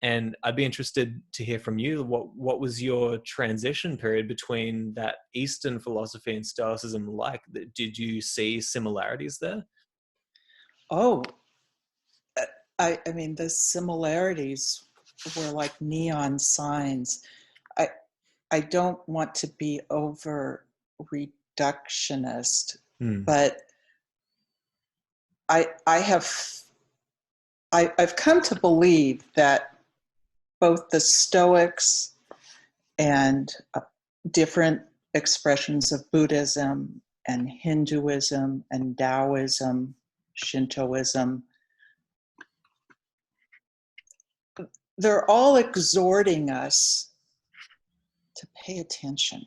And I'd be interested to hear from you. What was your transition period between that Eastern philosophy and Stoicism like? Did you see similarities there? Oh, I mean, the similarities were like neon signs. I I don't want to be over reductionist, Mm, but I have I've come to believe that both the Stoics and different expressions of Buddhism and Hinduism and Taoism, Shintoism, they're all exhorting us to pay attention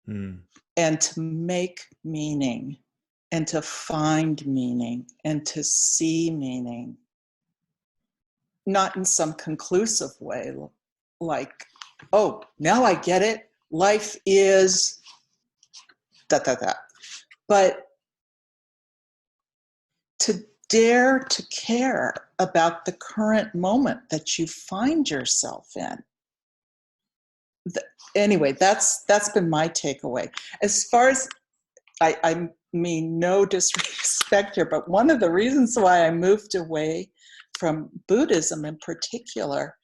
mm, and to make meaning and to find meaning and to see meaning, not in some conclusive way, like, oh, now I get it. Life is da da da. But to dare to care about the current moment that you find yourself in. Anyway, that's been my takeaway. As far as I mean, no disrespect here, but one of the reasons why I moved away from Buddhism in particular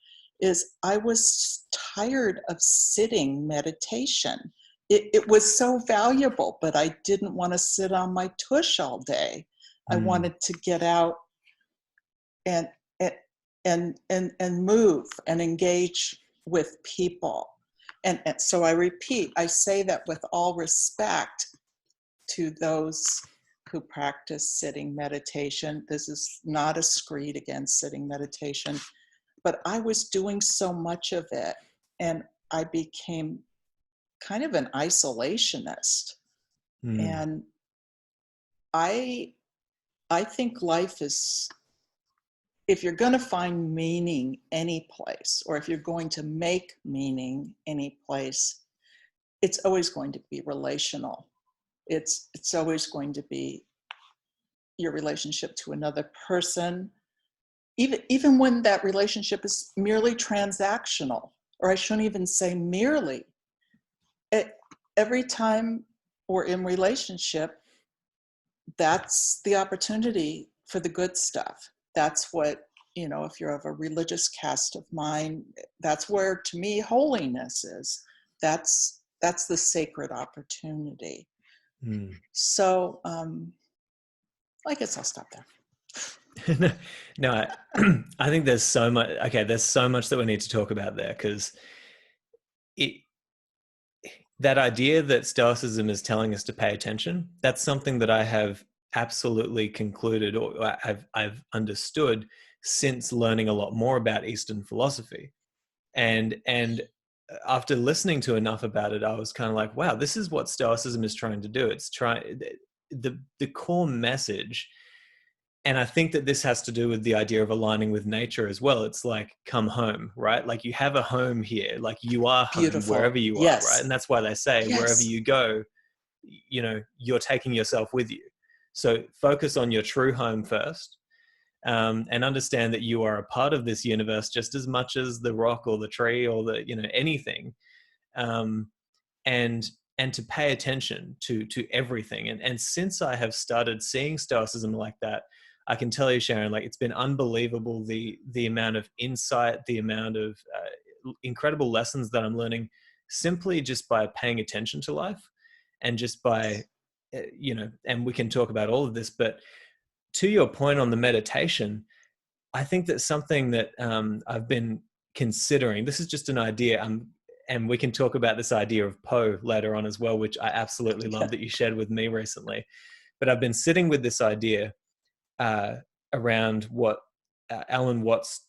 is I was tired of sitting meditation. It was so valuable, but I didn't want to sit on my tush all day. I mm, wanted to get out and and move and engage with people. And so I repeat, I say that with all respect to those who practice sitting meditation. This is not a screed against sitting meditation, but I was doing so much of it, and I became kind of an isolationist. mm, And I I think life is, if you're going to find meaning any place, or if you're going to make meaning any place, it's always going to be relational. It's always going to be your relationship to another person, even when that relationship is merely transactional, or I shouldn't even say merely. It, every time we're in relationship, that's the opportunity for the good stuff. That's what, if you're of a religious cast of mind, that's where, to me, holiness is. That's the sacred opportunity. mm. So I guess I'll stop there. No, I think there's so much. Okay, there's so much that we need to talk about there, because it that idea that Stoicism is telling us to pay attention, that's something that I have absolutely concluded, or I've understood since learning a lot more about Eastern philosophy. And after listening to enough about it, I was kind of like, wow, this is what Stoicism is trying to do. It's trying the core message. And I think that this has to do with the idea of aligning with nature as well. It's like, come home, right? Like, you have a home here, like you are home Beautiful. wherever you are, right? And Yes. that's why they say wherever Yes. you go, you're taking yourself with you. So focus on your true home first, and understand that you are a part of this universe just as much as the rock or the tree or the, anything. Um, and to pay attention to everything. And since I have started seeing Stoicism like that, I can tell you, Sharon, like, it's been unbelievable, the amount of insight, the amount of incredible lessons that I'm learning simply just by paying attention to life, and just by and we can talk about all of this, but to your point on the meditation, I think that something that I've been considering, this is just an idea, and we can talk about this idea of Poe later on as well, which I absolutely love that you shared with me recently. But I've been sitting with this idea uh, around what Alan Watts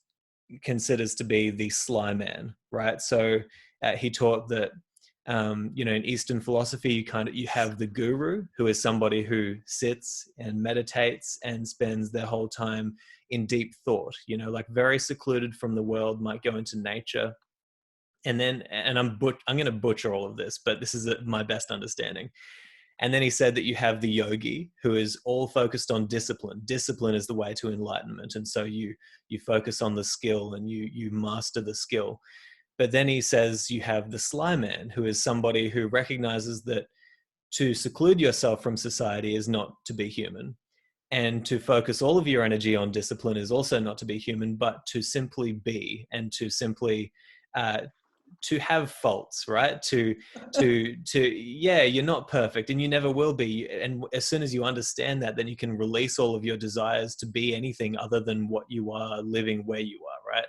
considers to be the sly man, right? So he taught that in Eastern philosophy, you have the guru, who is somebody who sits and meditates and spends their whole time in deep thought, like very secluded from the world, might go into nature. And I'm going to butcher all of this, but this is my best understanding. And then he said that you have the yogi, who is all focused on discipline. Discipline is the way to enlightenment. And so you focus on the skill and you master the skill. But then he says you have the sly man, who is somebody who recognizes that to seclude yourself from society is not to be human. And to focus all of your energy on discipline is also not to be human, but to simply be, and to simply uh, to have faults, right? Yeah, you're not perfect and you never will be. And as soon as you understand that, then you can release all of your desires to be anything other than what you are, living where you are, right?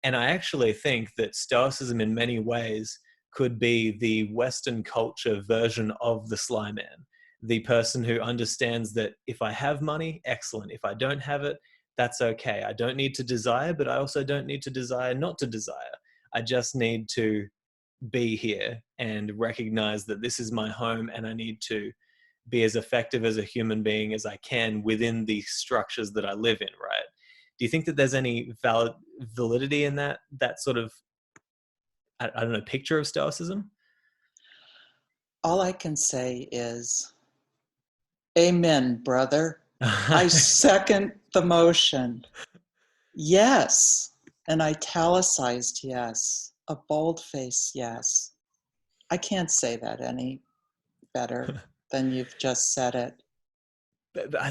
And I actually think that Stoicism in many ways could be the Western culture version of the sly man, the person who understands that if I have money, excellent. If I don't have it, that's okay. I don't need to desire, but I also don't need to desire not to desire. I just need to be here and recognize that this is my home, and I need to be as effective as a human being as I can within the structures that I live in, right? Do you think that there's any validity in that sort of, I don't know, picture of Stoicism? All I can say is, amen, brother. I second the motion. Yes, an italicized yes, a bold-faced yes. I can't say that any better than you've just said it. But I